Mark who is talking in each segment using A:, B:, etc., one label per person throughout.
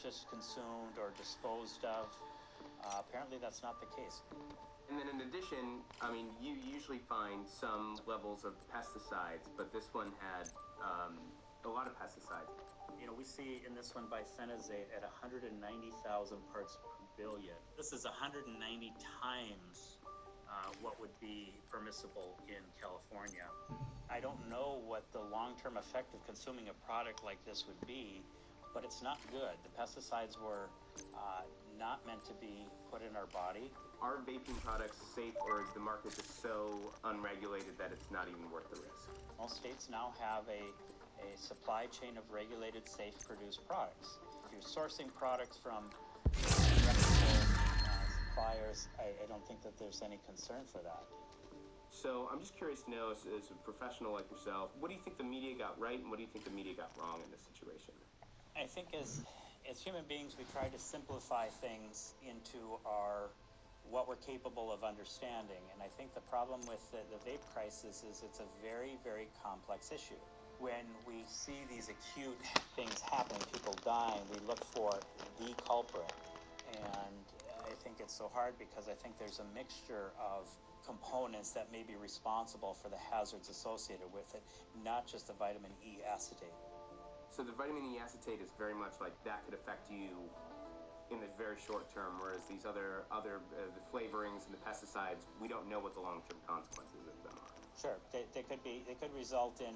A: just consumed or disposed of. Apparently that's not the case.
B: And then in addition, I mean, you usually find some levels of pesticides, but this one had a lot of pesticides.
A: You know, we see in this one bifenazate at 190,000 parts per billion. This is 190 times what would be permissible in California. I don't know what the long-term effect of consuming a product like this would be, but it's not good. The pesticides were not meant to be put in our body.
B: Are vaping products safe, or is the market just so unregulated that it's not even worth the risk?
A: Most states now have a supply chain of regulated, safe produced products. If you're sourcing products from reputable suppliers, I don't think that there's any concern for that.
B: So I'm just curious to know, as a professional like yourself, what do you think the media got right and what do you think the media got wrong in this situation?
A: I think as human beings, we try to simplify things into what we're capable of understanding. And I think the problem with the vape crisis is it's a very, very complex issue. When we see these acute things happening, people dying, we look for the culprit. And I think it's so hard because I think there's a mixture of components that may be responsible for the hazards associated with it, not just the vitamin E acetate.
B: So the vitamin E acetate is very much like that could affect you in the very short term, whereas these other the flavorings and the pesticides, we don't know what the long-term consequences of them are.
A: Sure, they could result in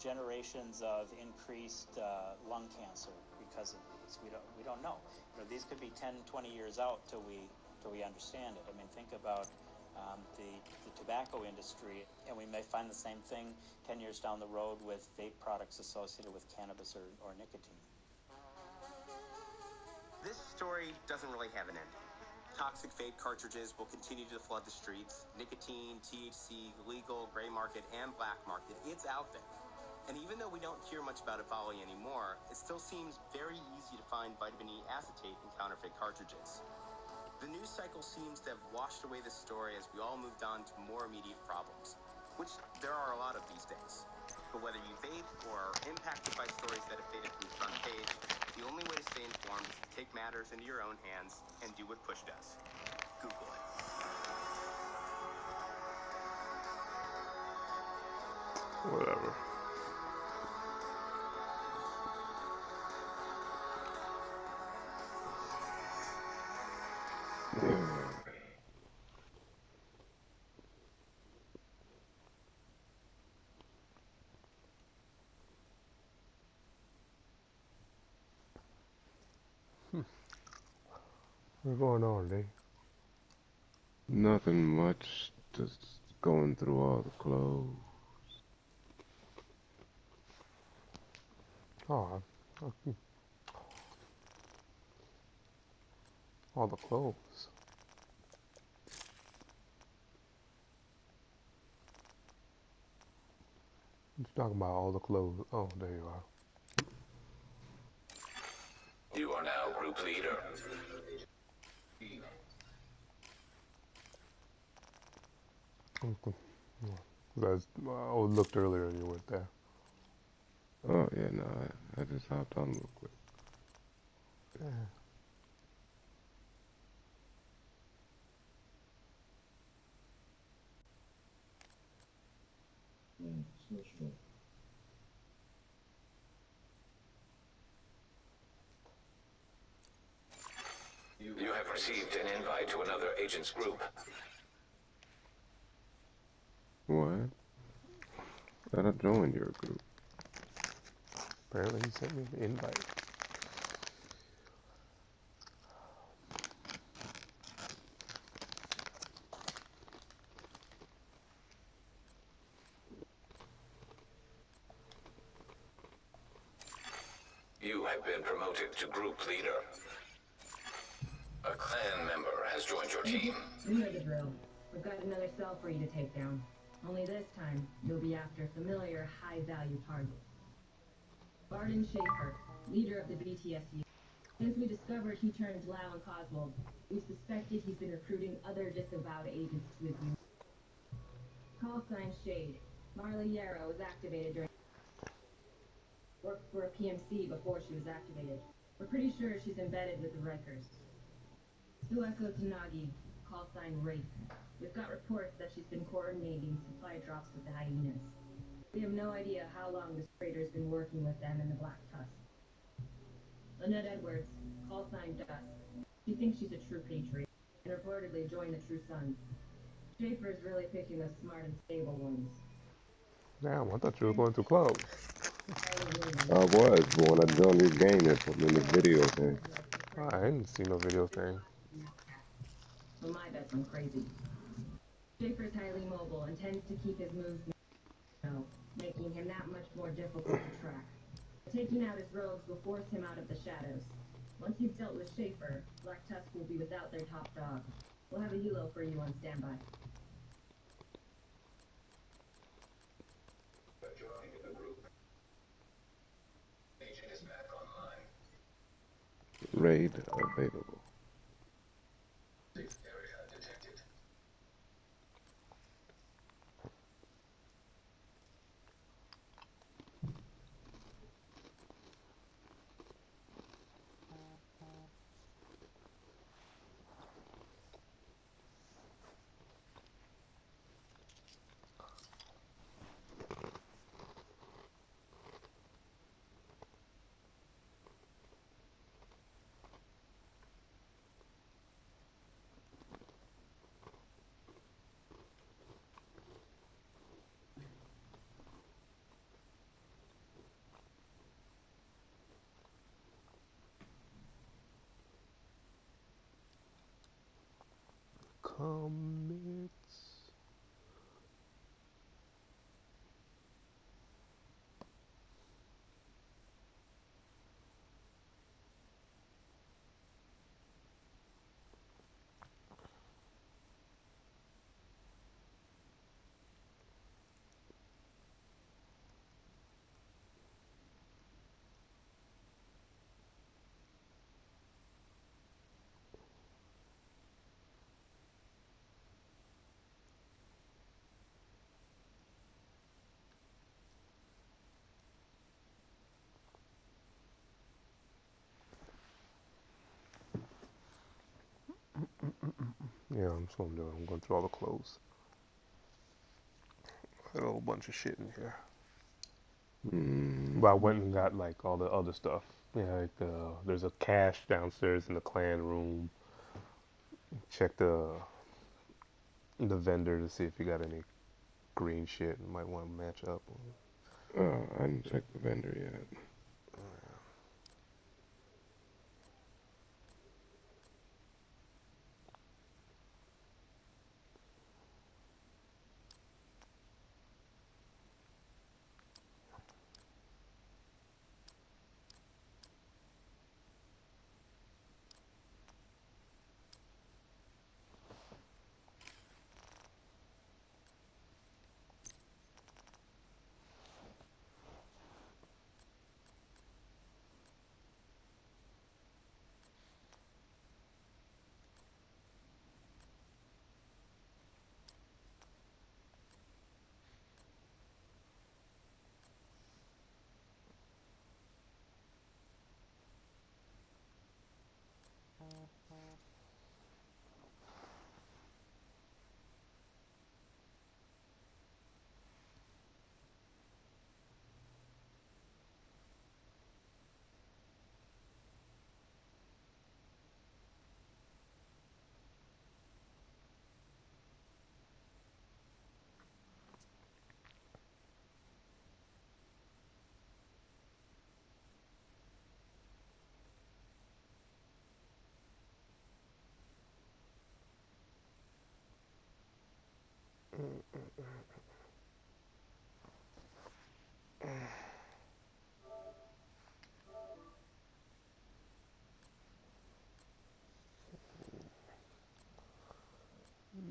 A: generations of increased lung cancer because of these. We don't know. These could be 10, 20 years out till we understand it. I mean, think about the tobacco industry, and we may find the same thing 10 years down the road with vape products associated with cannabis or nicotine.
B: This story doesn't really have an ending. Toxic vape cartridges will continue to flood the streets. Nicotine, THC, legal, gray market, and black market, it's out there. And even though we don't hear much about it volley anymore, it still seems very easy to find vitamin E acetate in counterfeit cartridges. The news cycle seems to have washed away this story as we all moved on to more immediate problems, which there are a lot of these days. But whether you vape or are impacted by stories that have faded from the front page, the only way to stay informed is to take matters into your own hands and do what Push does. Google it.
C: Whatever. What's going on, Dave?
D: Nothing much, just going through all the clothes.
C: Oh, all the clothes. What you talking about? All the clothes? Oh, there you are.
E: You are now group leader.
C: I looked earlier and you weren't there.
D: Oh, yeah, no, I just hopped on real quick.
C: Yeah.
E: You have received an invite to another agent's group.
D: What? I joined your group.
C: Apparently he sent me the invite.
E: You have been promoted to group leader. A clan member has joined your team.
F: You know the drill. We've got another cell for you to take down. Only this time, you'll be after familiar, high-value targets. Barden Schaefer, leader of the BTSU. Since we discovered he turned Lau and Coswell, we suspected he's been recruiting other disavowed agents to his unit. Call sign Shade. Marley Yarrow was activated during... Worked for a PMC before she was activated. We're pretty sure she's embedded with the Rikers. Sueko Tanagi, call sign Wraith. We've got reports that she's been coordinating supply drops with the hyenas. We have no idea how long this trader's been working with them in the Black Tusk. Lynette Edwards, call sign Dusk. She thinks she's a true patriot and reportedly joined the True Sons. Schaefer's really picking the smart and stable ones.
C: Damn, I thought you were going to club.
D: I was, but when I joined this game, they put me in this video thing.
C: I didn't see no video thing.
F: Well, my bet's on crazy. Schaefer's highly mobile and tends to keep his moves low, making him that much more difficult to track. Taking out his rogues will force him out of the shadows. Once you've dealt with Schaefer, Black Tusk will be without their top dog. We'll have a helo for you on standby.
E: Joining the group. Agent is back online.
D: Raid available.
E: Safe area detected.
C: Commits. Yeah, I'm just gonna do it. I'm going through all the clothes. Got a whole bunch of shit in here. But I went and got like all the other stuff. Yeah, like there's a cache downstairs in the clan room. Check the vendor to see if you got any green shit. You might want to match up.
D: I didn't check the vendor yet.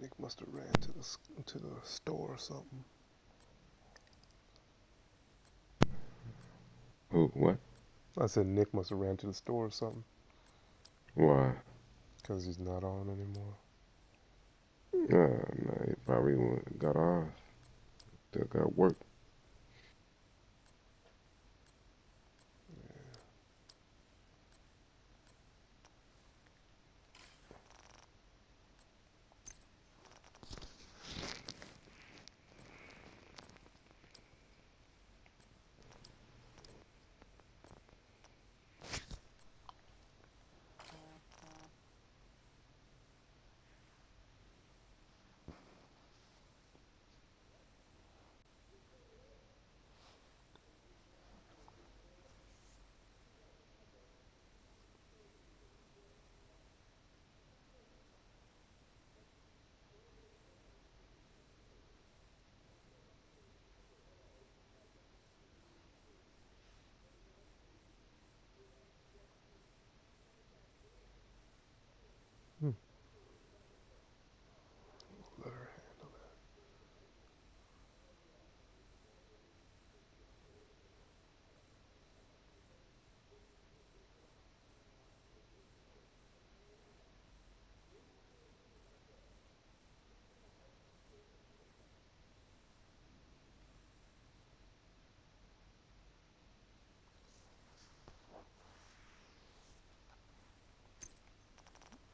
D: Nick must have ran to the store or something. Who? What?
C: I said Nick must have ran to the store or something.
D: Why?
C: Because he's not on anymore.
D: No, he probably got off. Still got work.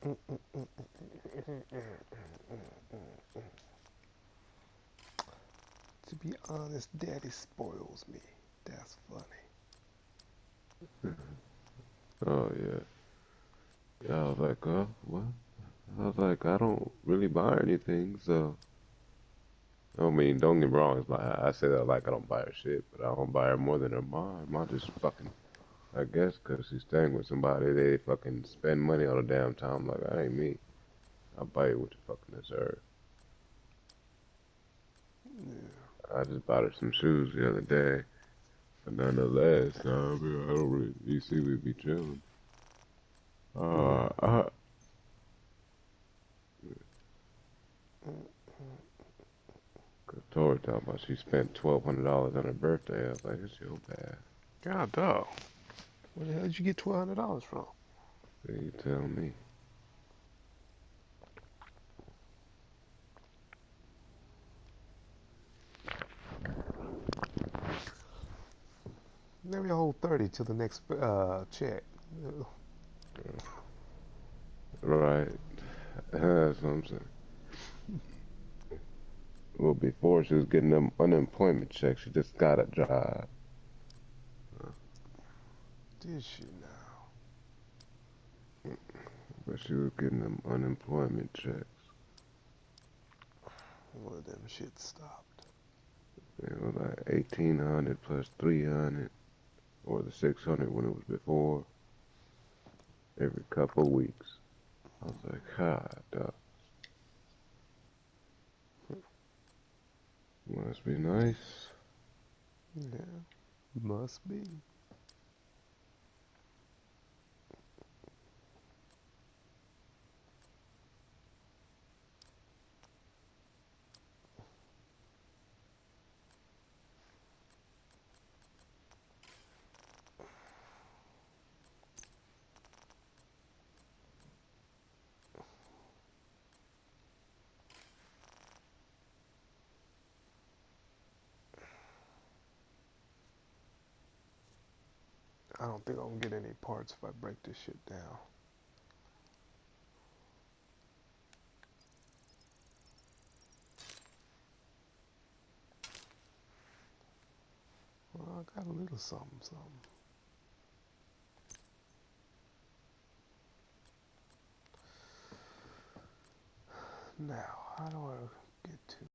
D: To be honest, Daddy spoils me. That's funny.
G: Oh yeah. Yeah, I was like, what? I was like, I don't really buy anything, so I mean, don't get me wrong. It's like I say that like I don't buy her shit, but I don't buy her more than her mom. Mom just fucking, I guess, 'cause she's staying with somebody, they fucking spend money all the damn time. Like that ain't me. I buy you what you fucking deserve.
D: Yeah.
G: I just bought her some shoes the other day, but nonetheless, I don't really. You see, we be chilling.
D: Yeah.
G: Uh, uh, Cause Tori talking about she spent $1,200 on her birthday. I was like, it's your bad.
D: God dog. Where the hell did you get $1,200 from?
G: So you tell me.
D: Maybe hold 30 till the next check.
G: Right. That's what I'm saying. Well, before she was getting them unemployment checks, she just got a job.
D: Did she now?
G: But she was getting them unemployment checks.
D: One of them shit stopped.
G: It was like 1,800 plus 300, or the 600 when it was before, every couple of weeks. I was like, God, dog. Must be nice.
D: Yeah. Must be. I don't think I'm gonna get any parts if I break this shit down. Well, I got a little something, something. Now, how do I get to